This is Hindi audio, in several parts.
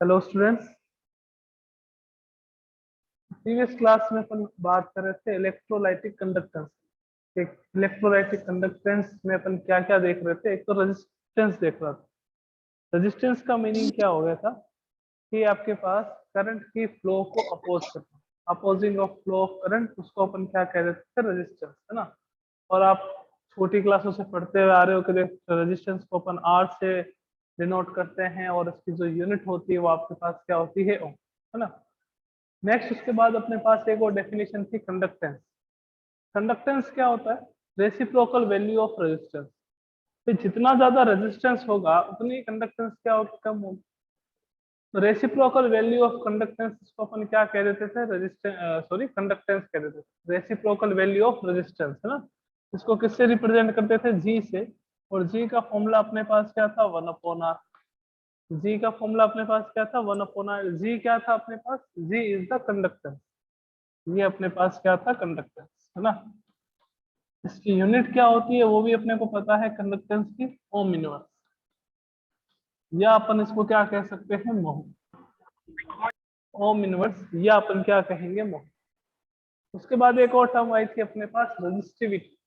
Hello students. प्रीवियस क्लास में अपन बात कर रहे थे इलेक्ट्रोलाइटिक कंडक्टेंस। इलेक्ट्रोलाइटिक कंडक्टेंस में अपन क्या क्या देख रहे थे? एक तो रेजिस्टेंस देख रहा था। रेजिस्टेंस का मीनिंग क्या हो गया था कि आपके पास करंट की फ्लो को अपोज करना, opposing of flow of current, उसको अपन क्या कह रहे थे? रेजिस्टेंस, है ना। और आप छोटी क्लासों से पढ़ते हुए आ रहे हो कि रेजिस्टेंस को अपन आर से डिनोट करते हैं और इसकी जो यूनिट होती है वो आपके पास क्या होती है? ओम, है ना। नेक्स्ट उसके बाद अपने पास एक और डेफिनेशन थी कंडक्टेंस। कंडक्टेंस क्या होता है? Reciprocal value of resistance. तो जितना ज्यादा रेजिस्टेंस होगा उतनी कंडक्टेंस क्या होगी? कम होगी। तो रेसिप्रोकल वैल्यू ऑफ कंडक्टेंस इसको अपन क्या कह देते थे? रेजिस्टेंस, सॉरी, कंडक्टेंस कह देते थे। रेसिप्रोकल वैल्यू ऑफ रेजिस्टेंस, है ना। इसको किससे रिप्रेजेंट करते थे? जी से। और जी का फॉर्मूला अपने पास क्या था? 1/r। जी का फॉर्मूला अपने पास क्या था? 1/r। जी क्या था अपने पास? जी इज द कंडक्टेंस। ये अपने पास क्या था? कंडक्टेंस, है ना। इसकी यूनिट क्या होती है वो भी अपने को पता है, कंडक्टेंस की ओम इनवर्स, या अपन इसको क्या कह सकते हैं? मोह। ओम इनवर्स, या अपन क्या कहेंगे? मोह। उसके बाद एक और टर्म आई थी अपने पास, रजिस्टिविटी।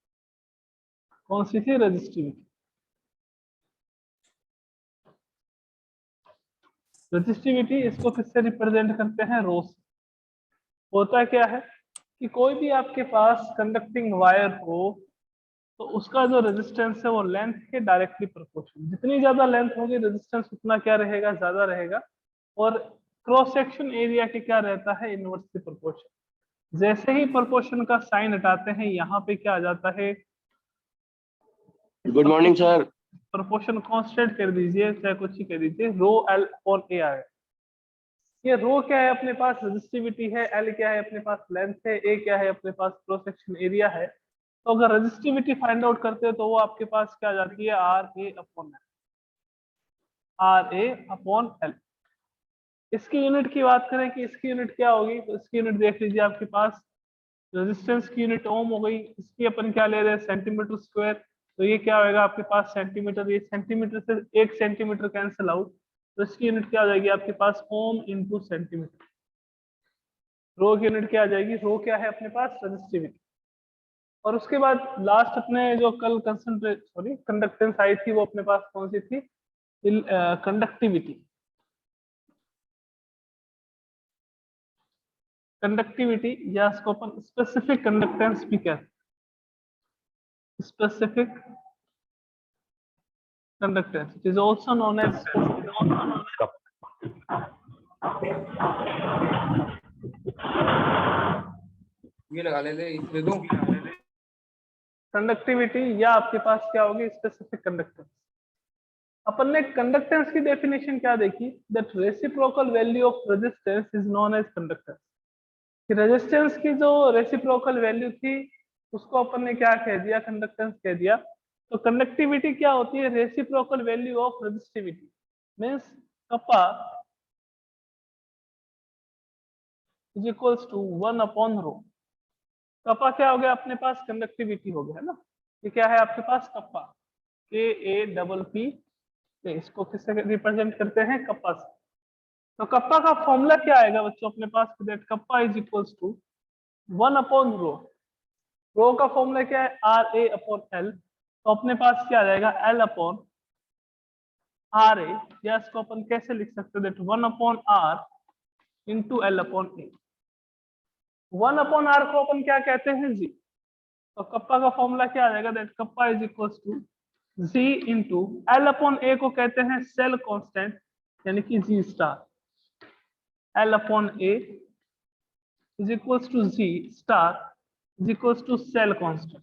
कौन सी थी? रजिस्टिविटी। रजिस्टिविटी इसको किससे रिप्रेजेंट करते हैं? रो से। होता क्या है कि कोई भी आपके पास कंडक्टिंग वायर हो तो उसका जो रेजिस्टेंस है वो लेंथ के डायरेक्टली प्रोपोर्शनल। जितनी ज्यादा लेंथ होगी रेजिस्टेंस उतना क्या रहेगा? ज्यादा रहेगा। और क्रॉस सेक्शन एरिया के क्या रहता है? Inversely proportion. जैसे ही प्रोपोर्शन का साइन हटाते हैं यहाँ पे क्या आ जाता है? Good morning sir. Proportion constant कर दीजिए, चाहे कुछ ही कर दीजिए, रो एल और ए आए। ये रो क्या है? अपने पास रेजिस्टिविटी है। एल क्या है? अपने पास लेंथ है। ए क्या है? अपने पास क्रॉस सेक्शन एरिया है। तो अगर रेजिस्टिविटी फाइंड आउट करते हो तो वो आपके पास क्या आ जाती है? R A upon L. R A upon L. इसकी यूनिट की बात करें कि इसकी यूनिट क्या होगी, तो इसकी यूनिट देख लीजिए आपके पास। रेजिस्टेंस की यूनिट ओम हो गई, इसकी अपन क्या ले रहे हैं? Centimetre square. तो ये क्या होगा आपके पास? सेंटीमीटर। ये सेंटीमीटर से 1 सेंटीमीटर कैंसिल आउट, तो इसकी यूनिट क्या हो जाएगी आपके पास? Ohm into centimetre. रो की यूनिट क्या आ जाएगी? रो क्या है अपने पास? रेजिस्टिविटी। और उसके बाद लास्ट अपने जो कल कंसंट्रेट सॉरी कंडक्टेंस आई थी वो अपने पास कौन सी थी? कंडक्टिविटी। कंडक्टिविटी या इसको अपन स्पेसिफिक कंडक्टेंस भी कहते हैं। Specific conductance it is also known as ये लगा ले दे दूं। कंडक्टिविटी, या आपके पास क्या होगी? Specific conductance. अपन ने कंडक्टेंस की डेफिनेशन क्या देखी? That reciprocal value of resistance is known as conductance. कि रेजिस्टेंस की जो रेसिप्रोकल वैल्यू थी उसको अपन ने क्या कह दिया? कंडक्टेंस कह दिया। तो कंडक्टिविटी क्या होती है? Reciprocal value of resistivity. Means kappa is equals to 1/रो। कपा क्या हो गया अपने पास? कंडक्टिविटी हो गया, है ना। ये क्या है आपके पास? कपा, के ए डबल पी। इसको किससे रिप्रेजेंट करते हैं? कप्पा से। तो कप्पा का फॉर्मूला क्या आएगा बच्चों अपने पास? That kappa is equals to 1/रो। रो का फॉर्मूला क्या है? R A upon L. तो अपने पास क्या आ जाएगा? एल अपॉन आर ए, या इसको अपन कैसे लिख सकते हैं? That 1/r into L upon A. 1/r को अपन क्या कहते हैं? जी। तो कप्पा का फॉर्मूला क्या आ जाएगा? That kappa is equals to G into L upon A को कहते हैं सेल कांस्टेंट, यानी कि G star. L upon A is equals to G star is equals to cell constant.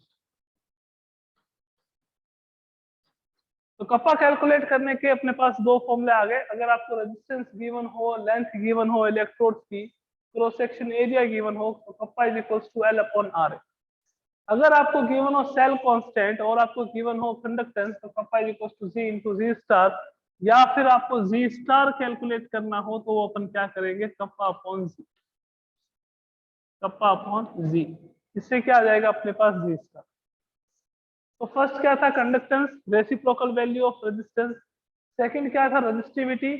तो कप्पा कैलकुलेट करने के अपने पास दो फॉर्मूले आ गए। अगर आपको रेजिस्टेंस गिवन हो, लेंथ गिवन हो, इलेक्ट्रोड की क्रॉस सेक्शन एरिया गिवन हो, तो kappa is equals to L upon R. अगर आपको गिवन हो सेल कांस्टेंट और आपको गिवन हो कंडक्टेंस, तो kappa is equals to G into G star. या फिर आपको जी स्टार कैलकुलेट करना हो तो वो अपन क्या करेंगे? कप्पा अपॉन जी। कप्पा अपॉन जी, इससे क्या आ जाएगा अपने पास? जी स्टार। तो फर्स्ट क्या था? Conductance, reciprocal value of resistance. Second क्या था? Resistivity,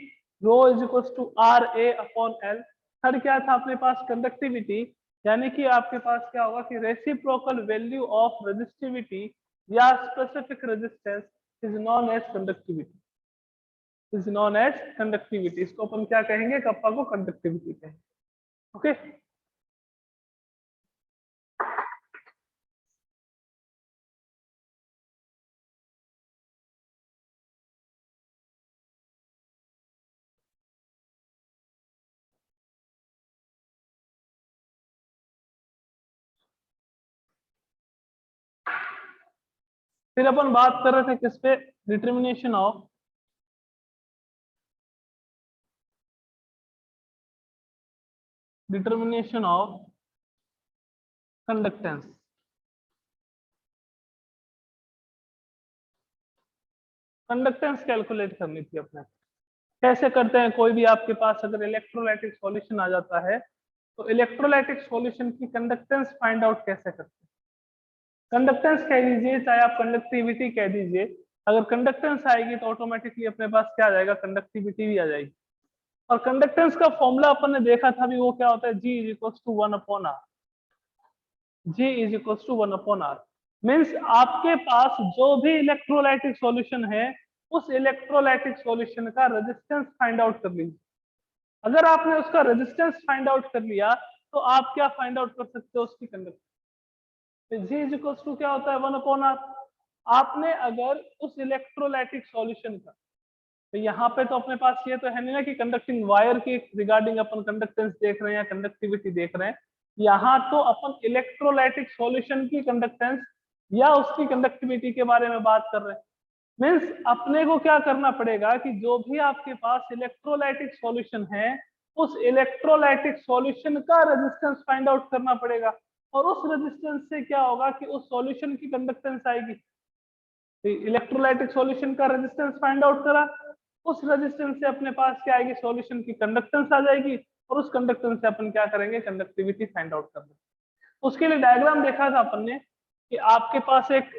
rho is equal to R A upon L. Third क्या था अपने पास, कंडक्टिविटी, यानी कि आपके पास क्या होगा कि रेसिप्रोकल वैल्यू ऑफ रेजिस्टिविटी या specific resistance is known as conductivity, is known as conductivity. इसको अपन क्या कहेंगे, कप्पा को कंडक्टिविटी कहेंगे। ओके फिर अपन बात कर रहे थे किस पे, determination of conductance. Conductance calculate करनी थी अपने। कैसे करते हैं, कोई भी आपके पास अगर इलेक्ट्रोलाइटिक सॉल्यूशन आ जाता है तो इलेक्ट्रोलाइटिक सॉल्यूशन की कंडक्टेंस फाइंड आउट कैसे करते हैं। कंडक्टेंस कह दीजिए, चाहे आप कंडक्टिविटी कह दीजिए, अगर कंडक्टेंस आएगी तो ऑटोमेटिकली अपने पास क्या आ जाएगा, कंडक्टिविटी भी आ जाएगी। और कंडक्टेंस का फॉर्मूला अपन ने देखा था भी, वो क्या होता है, G is equal to 1 upon R. G is equal to 1 upon R means आपके पास जो भी इलेक्ट्रोलाइटिक सॉल्यूशन है उस इलेक्ट्रोलाइटिक सॉल्यूशन का रेजिस्टेंस फाइंड आउट कर लीजिए। अगर आपने उसका रेजिस्टेंस फाइंड आउट कर लिया तो आप क्या फाइंड आउट कर सकते हो, उसकी conductivity. G is equal to क्या होता है, 1 अपॉन आर। आपने अगर उस इलेक्ट्रोलाइटिक सॉल्यूशन का, तो यहाँ पे तो अपने पास ये तो है नहीं ना कि कंडक्टिंग वायर के रिगार्डिंग अपन कंडक्टेंस देख रहे हैं या कंडक्टिविटी देख रहे हैं, यहाँ तो अपन इलेक्ट्रोलाइटिक सॉल्यूशन की कंडक्टेंस या उसकी कंडक्टिविटी के बारे में बात कर रहे हैं। मीन्स अपने को क्या करना पड़ेगा कि जो भी आपके पास इलेक्ट्रोलाइटिक सॉल्यूशन है उस इलेक्ट्रोलाइटिक सॉल्यूशन का रेजिस्टेंस फाइंड आउट करना पड़ेगा, और उस रेजिस्टेंस से क्या होगा कि उस सॉल्यूशन की कंडक्टेंस आएगी। इलेक्ट्रोलाइटिक सॉल्यूशन का रेजिस्टेंस फाइंड आउट करा, उस रेजिस्टेंस से अपने पास क्या आएगी, सॉल्यूशन की कंडक्टेंस आ जाएगी, और उस कंडक्टेंस से अपन क्या करेंगे, कंडक्टिविटी फाइंड आउट कर देंगे। उसके लिए डायग्राम देखा था अपन ने कि आपके पास एक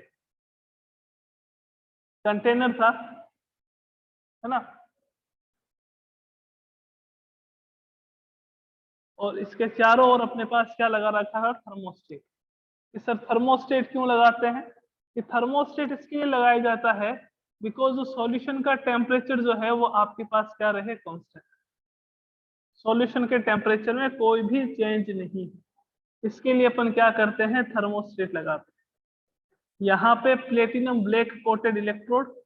कंटेनर था, है ना, और इसके चारों ओर अपने पास क्या लगा रखा है, थर्मोस्टेट। इस सर थर्मोस्टेट क्यों लगाते हैं, कि थर्मोस्टेट इसके लिए लगाया जाता है बिकॉज उस सॉल्यूशन का टेम्परेचर जो है वो आपके पास क्या रहे, कांस्टेंट। सॉल्यूशन के टेम्परेचर में कोई भी चेंज नहीं, इसके लिए अपन क्या करते हैं, थर्मोस्टेट लगाते हैं। यहाँ पे platinum black coated electrode,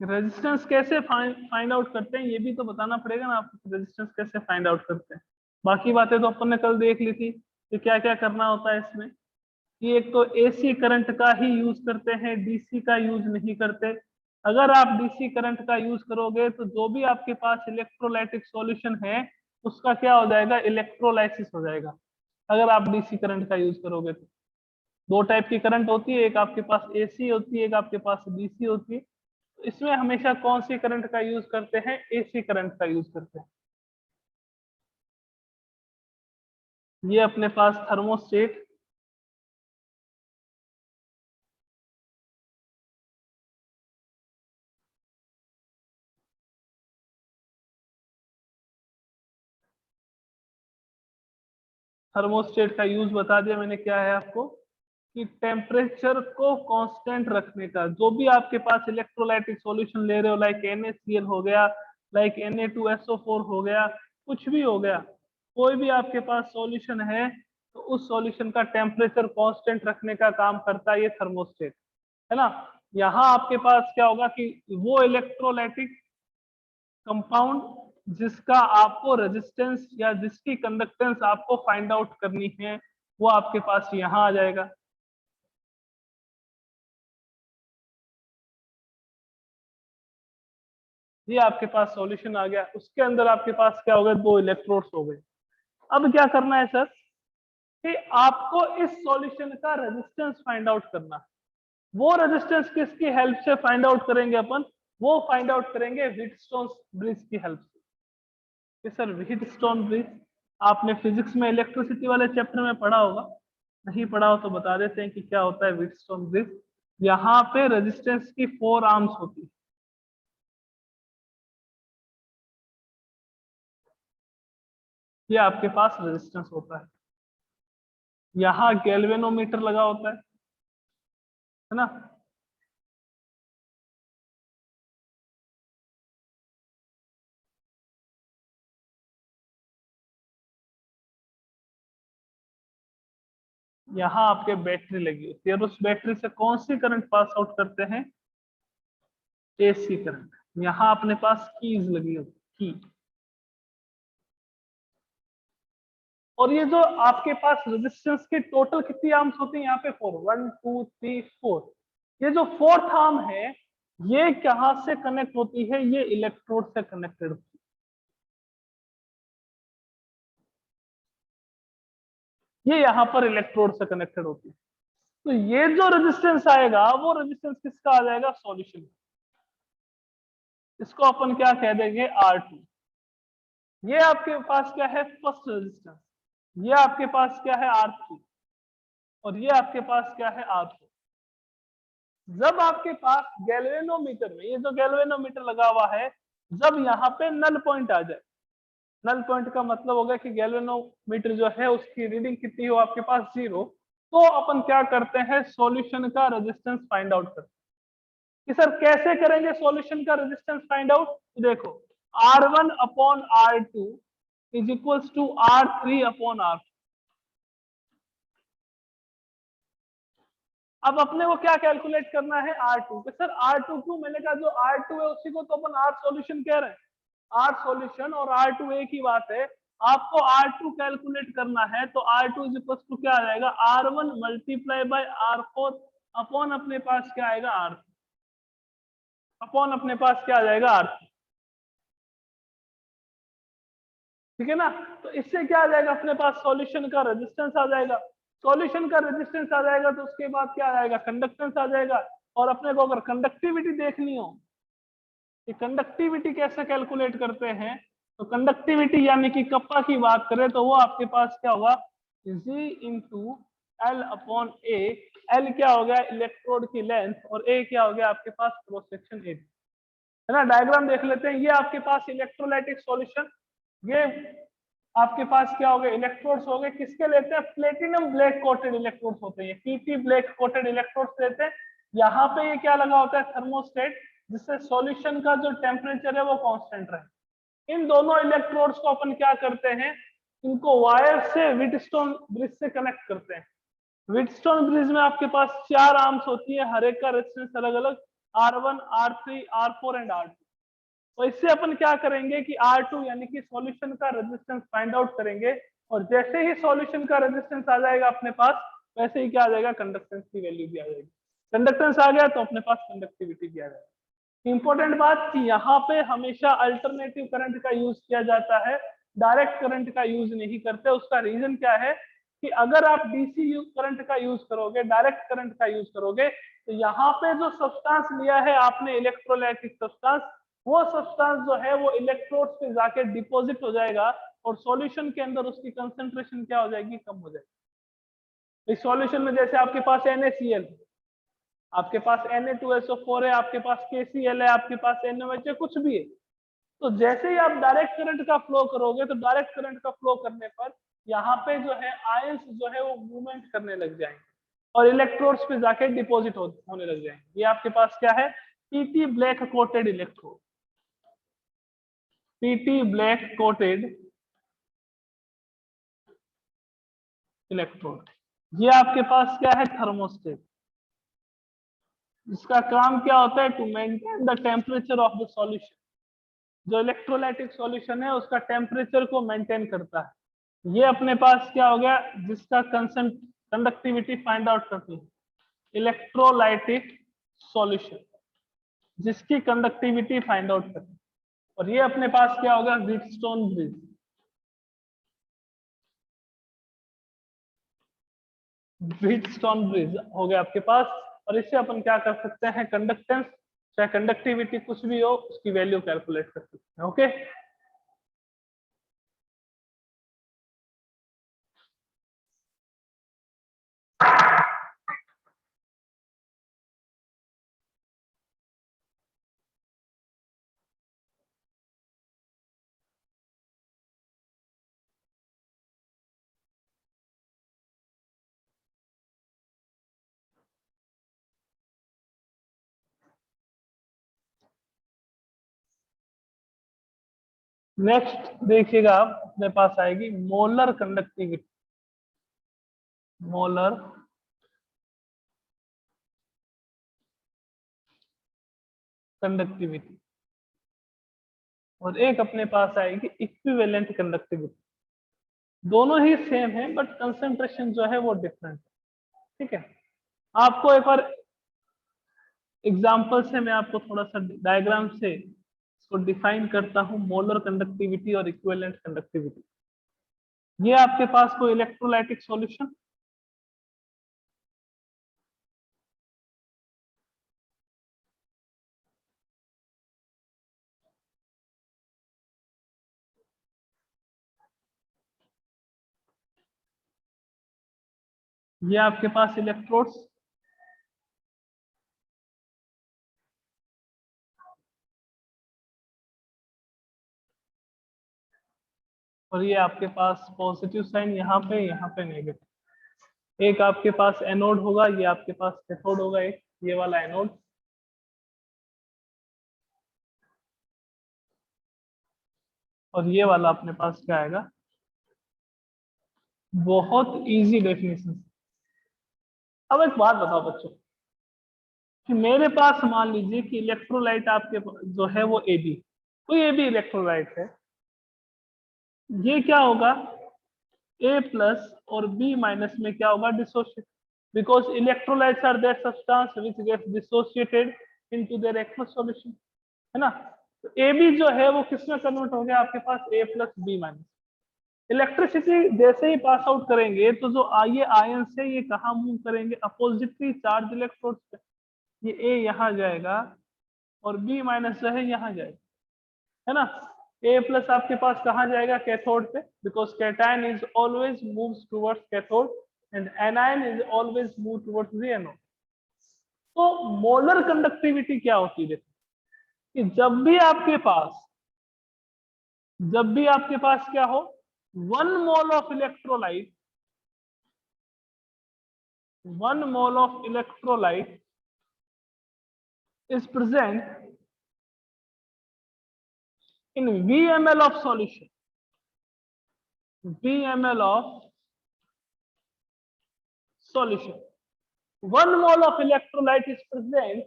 resistance कैसे फाइंड आउट करते हैं ये भी तो बताना पड़ेगा ना आपको, रेजिस्टेंस कैसे फाइंड आउट करते हैं। बाकी बातें तो अपन ने कल देख ली थी कि क्या क्या करना होता है इसमें, कि एक तो एसी करंट का ही यूज करते हैं, डीसी का यूज नहीं करते। अगर आप डीसी करंट का यूज करोगे तो जो भी आपके पास इलेक्ट्रोलाइटिक सॉल्यूशन है उसका क्या हो जाएगा, इलेक्ट्रोलाइसिस हो जाएगा। अगर आप डीसी करंट का यूज करोगे तो दो टाइप की करंट होती है, एक आपके पास एसी होती है, एक आपके पास डीसी होती है। इसमें हमेशा कौन सी करंट का यूज करते हैं, एसी करंट का यूज करते हैं। ये अपने पास थर्मोस्टेट, थर्मोस्टेट का यूज बता दिया मैंने क्या है आपको, कि टेम्परेचर को कांस्टेंट रखने का। जो भी आपके पास इलेक्ट्रोलाइटिक सॉल्यूशन ले रहे हो, लाइक NaCl हो गया, लाइक Na2SO4 हो गया, कुछ भी हो गया, कोई भी आपके पास सॉल्यूशन है तो उस सॉल्यूशन का टेम्परेचर कांस्टेंट रखने का काम करता है ये थर्मोस्टेट, है ना। यहाँ आपके पास क्या होगा कि वो इलेक्ट्रोलाइटिक कंपाउंड जिसका आपको रेजिस्टेंस या जिसकी कंडक्टेंस आपको फाइंड आउट करनी है वो आपके पास यहाँ आ जाएगा। ये आपके पास सॉल्यूशन आ गया, उसके अंदर आपके पास क्या हो गए, दो इलेक्ट्रोड्स हो गए। अब क्या करना है सर, कि आपको इस सॉल्यूशन का रेजिस्टेंस फाइंड आउट करना है। वो रेजिस्टेंस किसकी हेल्प से फाइंड आउट करेंगे अपन, वो फाइंड आउट करेंगे व्हीटस्टोन ब्रिज की हेल्प से। सर व्हीटस्टोन ब्रिज, आपने फिजिक्स में इलेक्ट्रिसिटी वाले चैप्टर में पढ़ा होगा, नहीं पढ़ा हो तो बता देते हैं कि क्या होता है व्हीटस्टोन ब्रिज। यहाँ पे रेजिस्टेंस की 4 आर्म्स होती है। ये आपके पास रेजिस्टेंस होता है। यहाँ गैल्वेनोमीटर लगा होता है ना। यहाँ आपके बैटरी लगी होती है और उस बैटरी से कौन सी करंट पास आउट करते हैं, एसी करंट। यहाँ अपने पास कीज लगी होती की। और ये जो आपके पास रेजिस्टेंस के टोटल कितनी आर्म्स होती है यहाँ पे 4, 1 2 3 4। ये जो 4th आर्म है ये कहां से कनेक्ट होती है, ये इलेक्ट्रोड से कनेक्टेड होती है। ये यहाँ पर इलेक्ट्रोड से कनेक्टेड होती है। तो ये जो रेजिस्टेंस आएगा वो रेजिस्टेंस किसका आ जाएगा, सॉल्यूशन। इसको अपन क्या कह देंगे, R2। ये आपके पास क्या है, फर्स्ट रेजिस्टेंस। ये आपके पास क्या है, R3। और ये आपके पास क्या है, R4। जब आपके पास गैल्वेनोमीटर में, ये जो गैल्वेनोमीटर लगा हुआ है, जब यहाँ पे नल पॉइंट आ जाए, नल पॉइंट का मतलब होगा कि गैल्वेनोमीटर जो है उसकी रीडिंग कितनी हो आपके पास 0, तो अपन क्या करते हैं, सॉल्यूशन का रेजिस्टेंस फाइंड आउट करते हैं। कि सर कैसे करेंगे सॉल्यूशन का रेजिस्टेंस फाइंड आउट, तो देखो R1 upon R2 is equals to R3 upon R4। अब अपने को क्या कैलकुलेट करना है, R2। सर R2 क्यों, मैंने कहा जो R2 है उसी को तो अपन R सॉल्यूशन कह रहे हैं। R सॉल्यूशन और R2 एक ही बात है। आपको R2 कैलकुलेट करना है तो R2 इज इक्वल टू क्या आ जाएगा, R1 multiply by R4 upon अपने पास क्या आएगा, R, अपॉन अपने पास क्या आ जाएगा, R3। ठीक है ना। तो इससे क्या आ जाएगा अपने पास, सॉल्यूशन का रेजिस्टेंस आ जाएगा। सॉल्यूशन का रेजिस्टेंस आ जाएगा तो उसके बाद क्या आ जाएगा, कंडक्टेंस आ जाएगा। और अपने को अगर कंडक्टिविटी देखनी हो कि कंडक्टिविटी कैसे कैलकुलेट करते हैं, तो कंडक्टिविटी यानी कि कप्पा की बात करें तो वो आपके पास क्या होगा, जी इंटू एल अपॉन ए। एल क्या हो गया, इलेक्ट्रोड की लेंथ, और ए क्या हो गया आपके पास, क्रॉस सेक्शन एरिया, है ना। डायग्राम देख लेते हैं। ये आपके पास इलेक्ट्रोलाइटिक सॉल्यूशन, ये आपके पास क्या हो गए, इलेक्ट्रोड्स हो गए। किसके लेते हैं, प्लेटिनम ब्लैक कोटेड इलेक्ट्रोड्स होते हैं, पीटी ब्लैक कोटेड इलेक्ट्रोड्स लेते हैं। यहाँ पे ये क्या लगा होता है, थर्मोस्टेट, जिससे सॉल्यूशन का जो टेम्परेचर है वो कांस्टेंट रहे। इन दोनों इलेक्ट्रोड्स को अपन क्या करते हैं, इनको वायर से व्हीटस्टोन ब्रिज से कनेक्ट करते हैं। व्हीटस्टोन ब्रिज में आपके पास 4 आर्म्स होती है, हर एक का रेजिस्टेंस अलग अलग, R1 R3 R4 and R2। तो इससे अपन क्या करेंगे कि R2 यानी कि सॉल्यूशन का रेजिस्टेंस फाइंड आउट करेंगे। और जैसे ही सॉल्यूशन का रेजिस्टेंस आ जाएगा अपने पास, वैसे ही क्या आ जाएगा, कंडक्टेंस की वैल्यू भी आ जाएगी। कंडक्टेंस आ गया तो अपने पास कंडक्टिविटी भी आ जाएगी। इंपॉर्टेंट बात कि यहाँ पे हमेशा अल्टरनेटिव करंट का यूज किया जाता है, डायरेक्ट करंट का यूज नहीं करते। उसका रीजन क्या है कि अगर आप डीसी करंट का यूज करोगे, डायरेक्ट करंट का यूज करोगे, तो यहाँ पे जो सब्सटेंस लिया है आपने, इलेक्ट्रोलाइटिक सब्सटेंस, वो सब्सटेंस जो है वो इलेक्ट्रोड्स पे जाके डिपॉजिट हो जाएगा और सॉल्यूशन के अंदर उसकी कंसंट्रेशन क्या हो जाएगी, कम हो जाएगी। इस सॉल्यूशन में जैसे आपके पास NaCl, आपके पास Na2SO4 है, आपके पास KCl है, आपके पास NaOH है, कुछ भी है। तो जैसे ही आप डायरेक्ट करंट का फ्लो करोगे, तो डायरेक्ट करंट का फ्लो करने पर यहाँ पे जो है आयंस जो है वो मूवमेंट करने लग जाएंगे और इलेक्ट्रोड्स पे जाके डिपॉजिट होने लग जाएंगे। ये आपके पास क्या है, PT black coated electrode, PT black coated electrode. ये आपके पास क्या है, थर्मोस्टेट, जिसका काम क्या होता है, to maintain the temperature of the solution. जो इलेक्ट्रोलाइटिक सॉल्यूशन है उसका टेम्परेचर को मेंटेन करता है। ये अपने पास क्या हो गया, जिसका कंडक्टिविटी फाइंड आउट करती है, इलेक्ट्रोलाइटिक सॉल्यूशन जिसकी कंडक्टिविटी फाइंड आउट करती है। और ये अपने पास क्या होगा, व्हीटस्टोन ब्रिज। व्हीटस्टोन ब्रिज हो गया आपके पास। और इससे अपन क्या कर सकते हैं, कंडक्टेंस चाहे कंडक्टिविटी कुछ भी हो उसकी वैल्यू कैलकुलेट कर सकते हैं। ओके। नेक्स्ट देखिएगा आप, अपने पास आएगी मोलर कंडक्टिविटी। मोलर कंडक्टिविटी और एक अपने पास आएगी इक्विवेलेंट कंडक्टिविटी। दोनों ही सेम है बट कंसंट्रेशन जो है वो डिफरेंट है। ठीक है, आपको एक बार एग्जांपल से मैं आपको थोड़ा सा डायग्राम से इसको डिफाइन करता हूं, मोलर कंडक्टिविटी और इक्विवेलेंट कंडक्टिविटी। ये आपके पास कोई इलेक्ट्रोलाइटिक सॉल्यूशन, ये आपके पास इलेक्ट्रोड्स, और ये आपके पास पॉजिटिव साइन यहाँ पे नेगेटिव। एक आपके पास एनोड होगा, ये आपके पास कैथोड होगा, एक ये वाला एनोड, और ये वाला अपने पास क्या आएगा। बहुत इजी डेफिनेशन। अब एक बात बताओ बच्चों कि मेरे पास मान लीजिए कि इलेक्ट्रोलाइट आपके जो है वो AB, कोई AB इलेक्ट्रोलाइट है, ये क्या होगा A प्लस और B माइनस में क्या होगा, dissociate, because electrolytes are that substance which gets dissociated into their aqueous solution, है ना। तो AB जो है वो किसमें कन्वर्ट हो गया, आपके पास A plus B minus. Electricity जैसे ही पास आउट करेंगे तो जो ये आयन से ये कहाँ मूव करेंगे, अपोजिटली चार्ज इलेक्ट्रोड पे। ये A यहाँ जाएगा और B माइनस जो है यहाँ जाएगा, है ना। A प्लस आपके पास कहाँ जाएगा, कैथोड पे, because cation is always moves towards cathode and anion is always move towards the anode. तो मोलर कंडक्टिविटी क्या होती है, देखो कि जब भी आपके पास क्या हो, 1 mole of electrolyte, 1 mole of electrolyte is present in VML of solution, VML of solution. 1 mole of electrolyte is present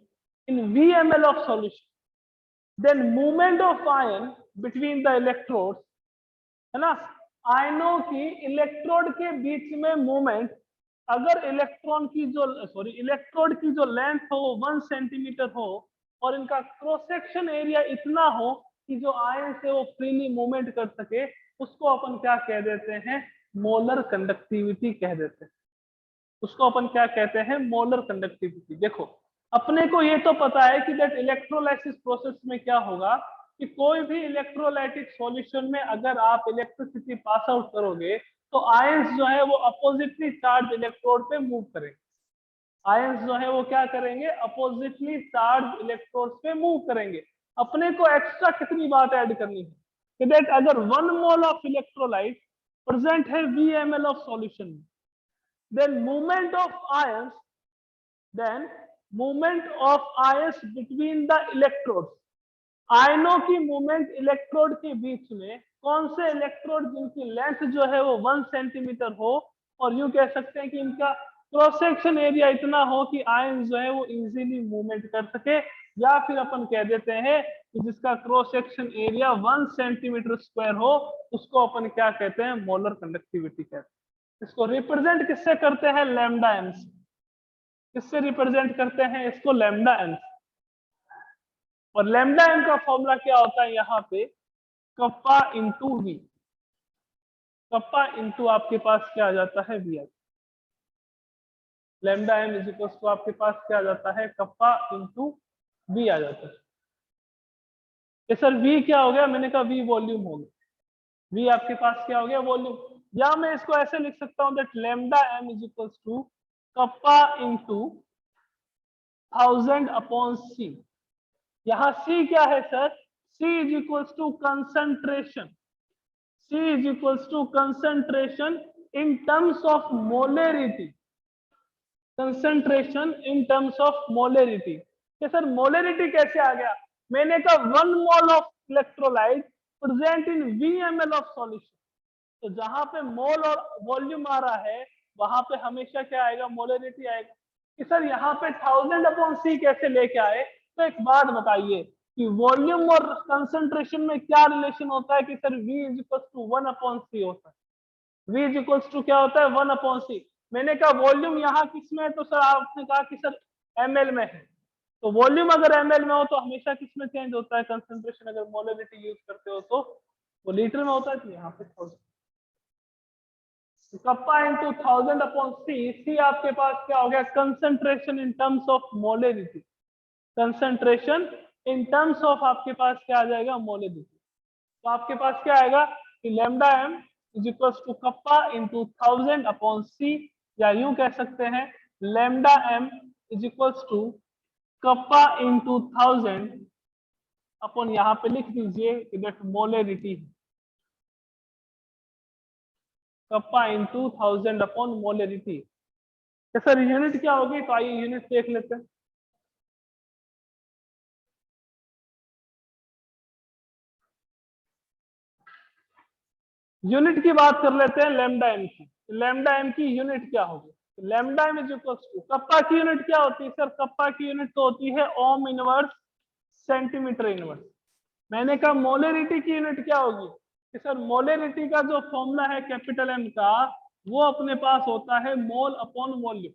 in VML of solution. Then movement of ion between the electrodes, है ना, आयनों की इलेक्ट्रोड के बीच में मूवमेंट, अगर इलेक्ट्रोड की जो लेंथ हो 1 सेंटीमीटर हो और इनका क्रॉस सेक्शन एरिया इतना हो कि जो आयन से वो फ्रीली मूवमेंट कर सके, उसको अपन क्या कह देते हैं, मोलर कंडक्टिविटी कह देते हैं। उसको अपन क्या कहते हैं, मोलर कंडक्टिविटी। देखो अपने को ये तो पता है कि दैट इलेक्ट्रोलाइसिस प्रोसेस में क्या होगा कि कोई भी इलेक्ट्रोलाइटिक सॉल्यूशन में अगर आप इलेक्ट्रिसिटी पास आउट करोगे तो आयंस जो है वो अपोजिटली चार्ज इलेक्ट्रोड पे मूव करेंगे। आयंस जो है वो क्या करेंगे, अपोजिटली चार्ज इलेक्ट्रोड पे मूव करेंगे। अपने को एक्स्ट्रा कितनी बात ऐड करनी है कि दैट अगर 1 मोल ऑफ इलेक्ट्रोलाइट प्रेजेंट है VML ऑफ सॉल्यूशन में, then movement of ions between the electrodes, आयनों की मूवमेंट इलेक्ट्रोड के बीच में, कौन से इलेक्ट्रोड जिनकी लेंथ जो है वो 1 सेंटीमीटर हो और यूं कह सकते हैं कि इनका क्रॉस सेक्शन एरिया इतना हो कि आयन जो है वो इजीली मूवमेंट कर सके, या फिर अपन कह देते हैं कि जिसका cross section area 1 centimetre square हो, उसको अपन क्या कहते हैं, मोलर कंडक्टिविटी कहते हैं। इसको रिप्रेजेंट किससे करते हैं, लैम्डा एम से। किससे रिप्रेजेंट करते हैं इसको, लैम्डा एम से। और लैम्डा एम का फॉर्मूला क्या होता है यहाँ पे, kappa into V. Kappa into आपके पास क्या आ जाता है, V. Lambda M is equal to आपके पास क्या आ जाता है, कप्पा इंटू वी आ जाता है। ये सर वी क्या हो गया, मैंने कहा वी वॉल्यूम हो गया। वी आपके पास क्या हो गया, वॉल्यूम। या मैं इसको ऐसे लिख सकता हूं that lambda M is equal to kappa into 1000 upon C. यहाँ सी क्या है sir, C is equal to concentration. C is equal to concentration in terms of molarity. Concentration in terms of molarity. Sir molarity कैसे आ गया, मैंने कहा 1 mole of electrolyte present in VmL of solution. तो जहां पे मोल और वॉल्यूम आ रहा है वहां पे हमेशा क्या आएगा, मोलरिटी आएगा। कि सर यहाँ पे 1000/C कैसे लेके आए? तो एक बात बताइए कि वॉल्यूम और कंसंट्रेशन में क्या रिलेशन होता है कि sir V is equal to 1/C होता है। V इज इक्वल टू क्या होता है, 1/C। मैंने कहा वॉल्यूम यहाँ किस में है, तो सर आपने कहा कि सर ml में है। तो वॉल्यूम अगर ml में हो तो हमेशा किस में चेंज होता है, कंसंट्रेशन अगर मोलरिटी यूज करते हो तो वो लीटर में होता है। तो यहाँ पे 1000 कप्पा इंटू 1000/C। सी आपके पास क्या हो गया, concentration in terms of molarity. Concentration in terms of आपके पास क्या आ जाएगा, मोलरिटी। तो आपके पास क्या आएगा कि lambda M is equal to kappa into 1000/C, या यूं कह सकते हैं lambda M is equal to kappa into 1000 अपन यहाँ पे लिख दीजिए कि दैट मोलरिटी है, कप्पा इंटू 1000/मोलरिटी। सर यूनिट क्या होगी, तो आइए यूनिट देख लेते हैं। यूनिट की बात कर लेते हैं लैम्डा एम की। लैम्डा एम की यूनिट क्या होगी, lambda M is equal to kappa की यूनिट क्या होती है सर, कप्पा की यूनिट तो होती है ओम इनवर्स सेंटीमीटर इनवर्स। मैंने कहा मोलरिटी की यूनिट क्या होगी कि सर मोलरिटी का जो फॉर्मूला है कैपिटल एम का, वो अपने पास होता है mole upon volume.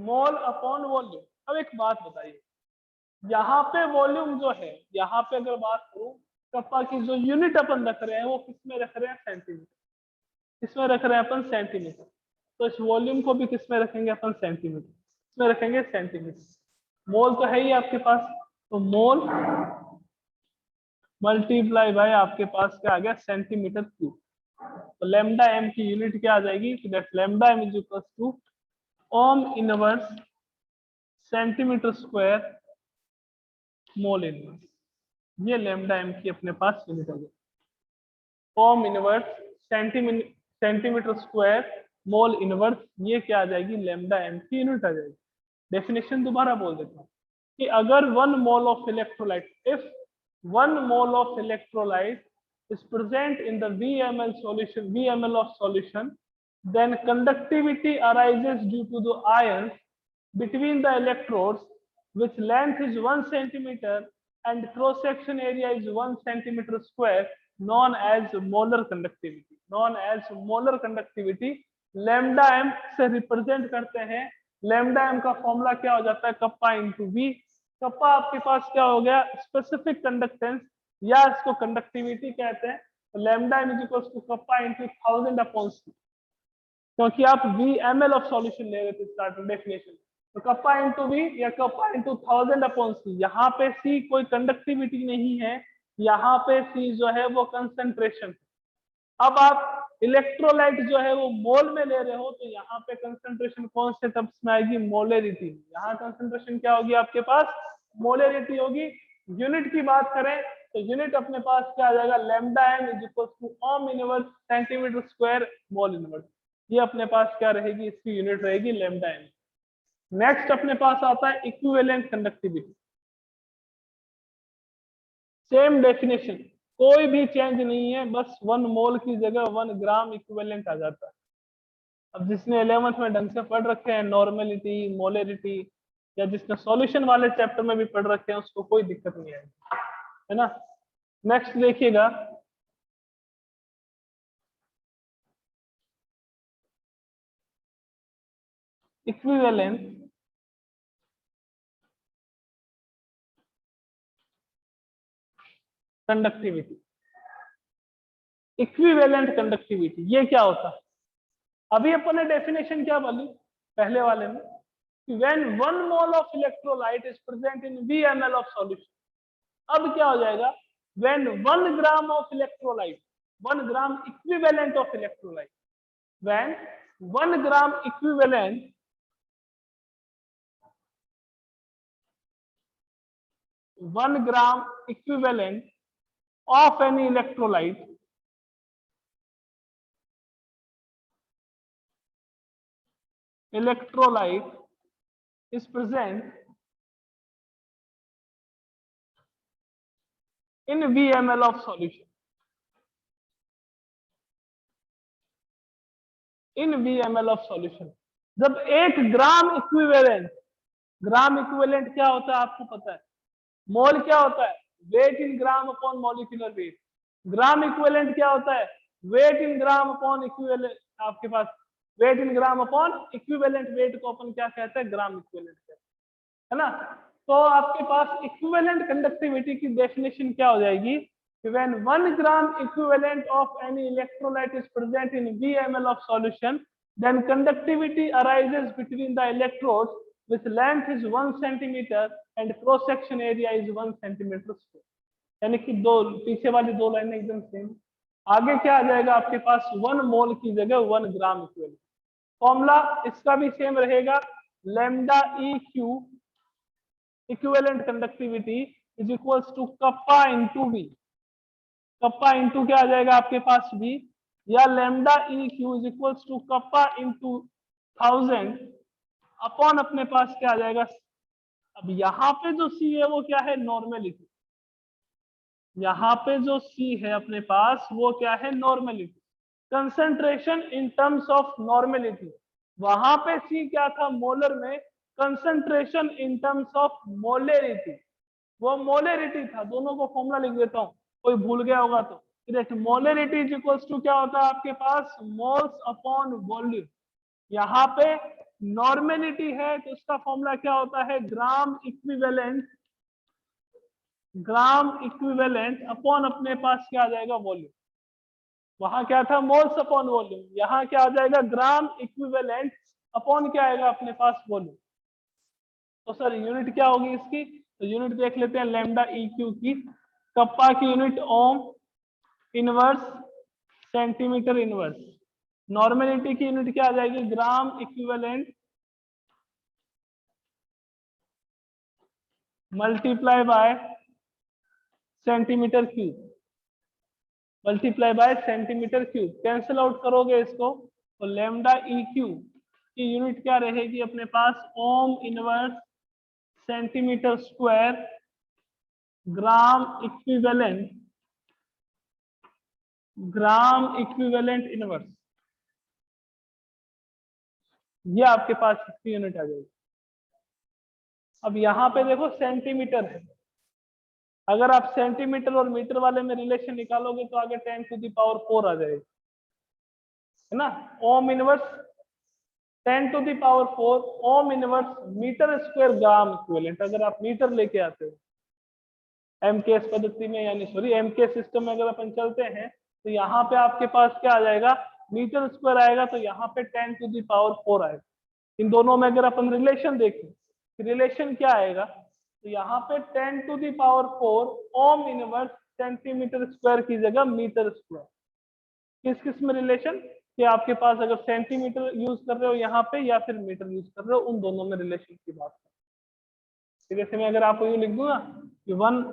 Mole upon volume. अब एक बात बताइए, यहाँ पे वॉल्यूम जो है, यहाँ पे अगर बात करूं कप्पा की जो यूनिट अपन रख रहे हैं वो किसमें रख रहे हैं, सेंटीमीटर। किसमें रख रहे हैं अपन, सेंटीमीटर। तो इस वॉल्यूम को भी किसमें रखेंगे अपन, सेंटीमीटर। किसमें रखेंगे, सेंटीमीटर। मोल तो है ही आपके पास, तो मोल मल्टीप्लाई बाय आपके पास क्या आ गया, सेंटीमीटर क्यूब। तो लैम्डा एम की यूनिट क्या आ जाएगी, that lambda M is equal to ohm inverse centimetre square mole inverse. ये लैम्डा एम की अपने पास यूनिट आ गई। Ohm inverse centimetre square mole inverse, ये क्या आ जाएगी, लैम्डा एम की यूनिट आ जाएगी। डेफिनेशन दोबारा बोल देता हूँ कि अगर 1 mole of electrolyte, if 1 mole of electrolyte is present in the VmL of solution, then conductivity arises due to the ions between the electrodes, which length is 1 centimeter and cross section area is 1 centimeter square, known as molar conductivity। known as molar conductivity lambda m से रिप्रेजेंट करते हैं। लैम्डा एम का फॉर्मूला क्या हो जाता है, कप्पा इंटू वी। कप्पा आपके पास क्या हो गया, स्पेसिफिक कंडक्टेंस या इसको कंडक्टिविटी कहते हैं। तो lambda M is equal to kappa into 1000/C, क्योंकि आप VmL ऑफ सॉल्यूशन ले रहे थे स्टार्टिंग डेफिनेशन। तो कप्पा इंटू वी या कप्पा इंटू 1000/C। यहाँ पे C कोई कंडक्टिविटी नहीं है, यहाँ पे C जो है वो कंसंट्रेशन। अब आप इलेक्ट्रोलाइट जो है वो मोल में ले रहे हो, तो यहाँ पे कंसंट्रेशन कौन से टर्म्स में आएगी, मोलरिटी। यहाँ कंसंट्रेशन क्या होगी आपके पास, मोलरिटी होगी। यूनिट की बात करें तो यूनिट अपने पास क्या आ जाएगा, lambda M is equal to ohm inverse centimetre square mole inverse. ये अपने पास क्या रहेगी, इसकी यूनिट रहेगी लैम्डा एम। नेक्स्ट अपने पास आता है इक्विवेलेंट कंडक्टिविटी। सेम डेफिनेशन, कोई भी चेंज नहीं है, बस 1 मोल की जगह 1 ग्राम इक्विवेलेंट आ जाता है। अब जिसने 11th में ढंग से पढ़ रखे हैं नॉर्मेलिटी, मोलरिटी, या जिसने सॉल्यूशन वाले चैप्टर में भी पढ़ रखे हैं उसको कोई दिक्कत नहीं आएगी, है ना। नेक्स्ट देखिएगा, इक्विवेलेंट कंडक्टिविटी। इक्विवेलेंट कंडक्टिविटी ये क्या होता है, अभी अपन ने डेफिनेशन क्या बोली पहले वाले में, when 1 mole of electrolyte is present in VmL of solution। अब क्या हो जाएगा, when 1 gram of electrolyte, 1 gram equivalent of electrolyte, when 1 gram equivalent of any electrolyte is present in VML of solution. In VML of solution, जब 1 ग्राम इक्विवेलेंट, ग्राम इक्विवेलेंट क्या होता है आपको पता है, मोल क्या होता है, weight in gram upon molecular weight. Gram equivalent क्या होता है, weight in gram upon equivalent, आपके पास weight in gram upon equivalent weight को अपन क्या कहते हैं, ग्राम इक्विवेलेंट कहते हैं, है ना। तो आपके पास इक्विवेलेंट कंडक्टिविटी की डेफिनेशन क्या हो जाएगी, when 1 gram equivalent of any electrolyte is present in VML of solution, then conductivity arises between the electrodes with length is 1 centimeter and cross section area is 1 centimeter square। यानी कि दो पीछे वाली दो लाइनें एकदम सेम। आगे क्या आ जाएगा आपके पास, 1 मोल की जगह 1 ग्राम इक्विवेलेंट। फॉर्मूला इसका भी सेम रहेगा, lambda E Q equivalent conductivity is equals to kappa into V. Kappa into क्या आ जाएगा आपके पास v, या lambda E Q is equals to kappa into 1000 upon अपने पास क्या आ जाएगा। अब यहाँ पे जो c है वो क्या है, नॉर्मेलिटी। यहाँ पे जो c है अपने पास वो क्या है, normality. Concentration in terms of normality, वहां पे c क्या था मोलर में, कंसंट्रेशन इन टर्म्स ऑफ मोलेरिटी, वो मोलेरिटी था। दोनों को फॉर्मूला लिख देता हूँ, कोई भूल गया होगा तो। मोलेरिटी इज इक्वल्स टू क्या होता है आपके पास, मोल्स अपॉन वॉल्यूम। यहाँ पे नॉर्मेलिटी है तो इसका फॉर्मूला क्या होता है, ग्राम इक्विवेलेंट, ग्राम इक्विवेलेंट अपॉन अपने पास क्या आ जाएगा, वॉल्यूम। वहां क्या था, मोल्स अपॉन वॉल्यूम, यहाँ क्या आ जाएगा, ग्राम इक्विवेलेंट अपॉन क्या आएगा अपने पास, वॉल्यूम। तो सर यूनिट क्या होगी इसकी, तो यूनिट देख लेते हैं लैम्डा ई क्यू की। कप्पा की unit ohm inverse centimetre inverse. Normality की यूनिट क्या आ जाएगी, gram equivalent multiply by centimetre cube, multiply by centimetre cube. Cancel out करोगे इसको तो लैम्डा ई क्यू की यूनिट क्या रहेगी अपने पास, ohm inverse centimetre square gram equivalent, gram equivalent inverse. ये आपके पास इसकी यूनिट आ जाएगी। अब यहाँ पे देखो सेंटीमीटर है, अगर आप सेंटीमीटर और मीटर वाले में रिलेशन निकालोगे तो आगे 10 टू द पावर 4 आ जाएगा, है ना। Ohm inverse 10 to the power 4 ohm inverse metre square gram equivalent. अगर आप मीटर लेके आते हो एमकेएस पद्धति में, यानी सॉरी एमकेएस सिस्टम में अगर अपन चलते हैं तो यहाँ पे आपके पास क्या आ जाएगा, मीटर स्क्वायर आएगा, तो यहाँ पे 10 टू द पावर 4 आएगा। इन दोनों में अगर अपन रिलेशन देखें, रिलेशन क्या आएगा, तो यहाँ पे 10 to the power 4 ohm inverse centimetre square की जगह मीटर स्क्वायर। किस किस में रिलेशन, कि आपके पास अगर सेंटीमीटर यूज कर रहे हो यहाँ पे या फिर मीटर यूज कर रहे हो, उन दोनों में रिलेशन की बात है। जैसे मैं अगर आपको यूं लिख दूं ना कि 1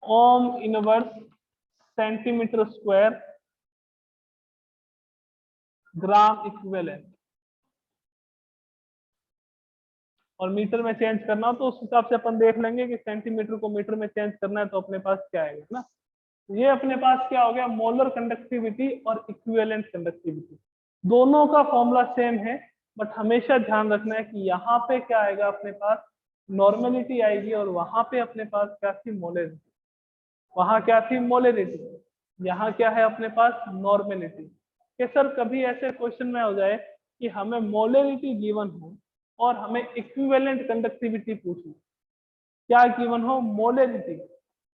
ओम inverse centimetre square gram equivalent, और मीटर में चेंज करना हो तो उस हिसाब से अपन देख लेंगे कि सेंटीमीटर को मीटर में चेंज करना है तो अपने पास क्या आएगा ना। ये अपने पास क्या हो गया, मोलर कंडक्टिविटी और इक्विवेलेंट कंडक्टिविटी। दोनों का फॉर्मूला सेम है, बट हमेशा ध्यान रखना है कि यहाँ पे क्या आएगा अपने पास, नॉर्मेलिटी आएगी, और वहां पे अपने पास क्या थी, मोलेरिटी। वहां क्या थी, मोलेरिटी, यहाँ क्या है अपने पास, नॉर्मेलिटी। कि सर कभी ऐसे क्वेश्चन में हो जाए कि हमें मोलेरिटी गिवन हो और हमें इक्विवेलेंट कंडक्टिविटी पूछी, क्या गिवन हो, मोलेरिटी,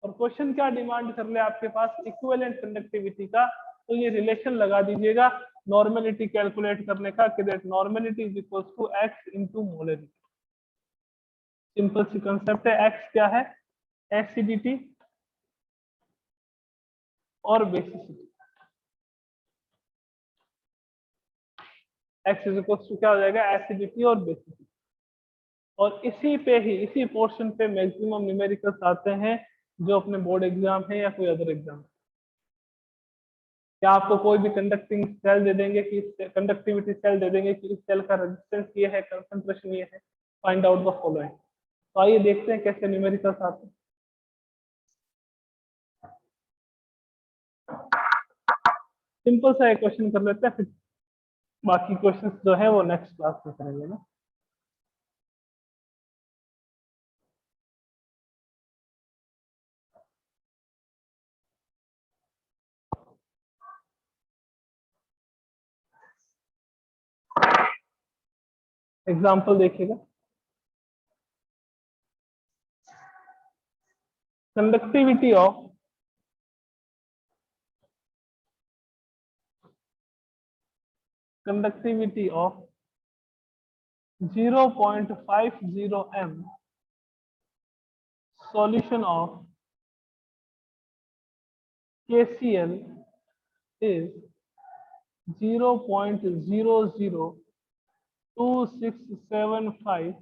और क्वेश्चन क्या डिमांड कर ले आपके पास, इक्विवेलेंट कंडक्टिविटी का, तो ये रिलेशन लगा दीजिएगा नॉर्मेलिटी कैलकुलेट करने का, कि that normality is equals to X into molarity. Simple सी कंसेप्ट है। एक्स क्या है, एसिडिटी और basicity. X is equals to क्या हो जाएगा, एसिडिटी और बेसिसिटी। और इसी पे ही, इसी पोर्शन पे मैक्सिमम न्यूमेरिकल्स आते हैं जो अपने बोर्ड एग्जाम है या कोई अदर एग्जाम। क्या आपको कोई भी कंडक्टिंग सेल दे देंगे कि कंडक्टिविटी सेल दे देंगे कि इस सेल का रेजिस्टेंस ये है, कंसंट्रेशन ये है, फाइंड आउट द फॉलोइंग। तो आइए देखते हैं कैसे न्यूमेरिकल्स आते हैं। सिंपल सा एक क्वेश्चन कर लेते हैं, फिर बाकी क्वेश्चंस जो है वो नेक्स्ट क्लास में करेंगे ना। एग्जाम्पल देखिएगा, conductivity of conductivity of 0.50 m solution of KCl is 0.002675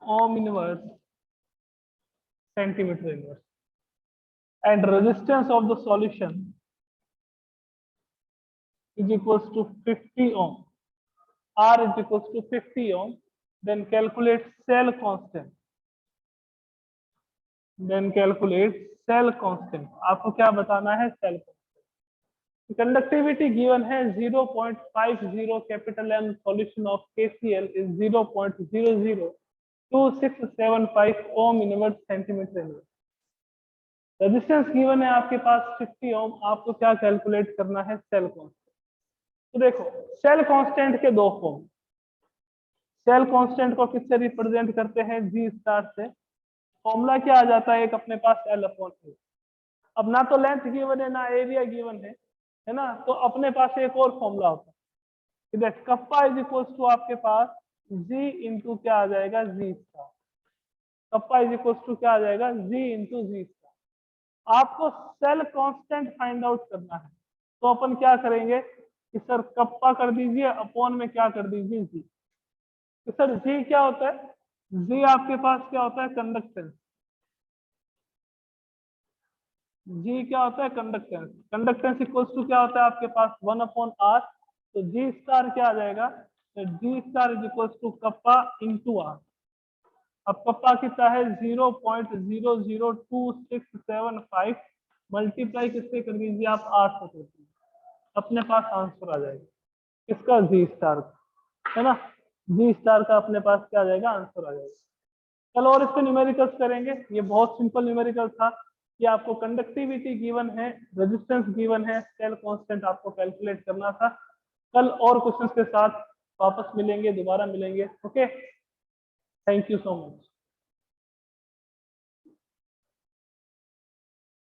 ohm inverse centimeter inverse, and resistance of the solution is equals to 50 ohm. R is equals to 50 ohm. Then calculate cell constant. Then calculate cell constant. आपको क्या बताना है? cell constant. Conductivity given है 0.50 capital M solution of KCl is 0.002675 ohm inverse centimeter inverse. Resistance given है आपके पास 50 ओम, आपको क्या कैलकुलेट करना है? Cell constant. तो देखो सेल कांस्टेंट के दो फॉर्म, सेल कांस्टेंट को किससे रिप्रेजेंट करते हैं? जी स्टार से। फॉर्मूला क्या आ जाता है? एक अपने पास L/A। अब ना तो लेंथ गिवन है ना एरिया गिवन है ना, तो अपने पास एक और फॉर्मूला होता है, कप्पा इज इक्वल्स टू आपके पास जी इंटू क्या आ जाएगा? G star. Kappa is equals to क्या आ जाएगा? G into G star. आपको सेल कांस्टेंट फाइंड आउट करना है, तो अपन क्या करेंगे कि सर कप्पा कर दीजिए, अपॉन में क्या कर दीजिए? जी। तो सर जी क्या होता है? जी आपके पास क्या होता है? कंडक्टेंस। जी क्या होता है? कंडक्टेंस। कंडक्टेंस इक्वल्स टू क्या होता है आपके पास? 1/r। तो जी स्टार क्या आ जाएगा? तो G star is equals to kappa into R. अब कप्पा कितना है? 0.002675 मल्टीप्लाई किससे कर दीजिए आप? 8 से कर दीजिए, अपने पास आंसर आ जाएगा किसका? जी स्टार का, है ना। जी स्टार का अपने पास क्या आ जाएगा? आंसर आ जाएगा। चलो और इस पे न्यूमेरिकल्स करेंगे। ये बहुत सिंपल न्यूमेरिकल था कि आपको कंडक्टिविटी गिवन है, रेजिस्टेंस गिवन है, सेल कांस्टेंट आपको कैलकुलेट करना था। कल और क्वेश्चंस के साथ वापस मिलेंगे, दोबारा मिलेंगे। Okay, thank you so much.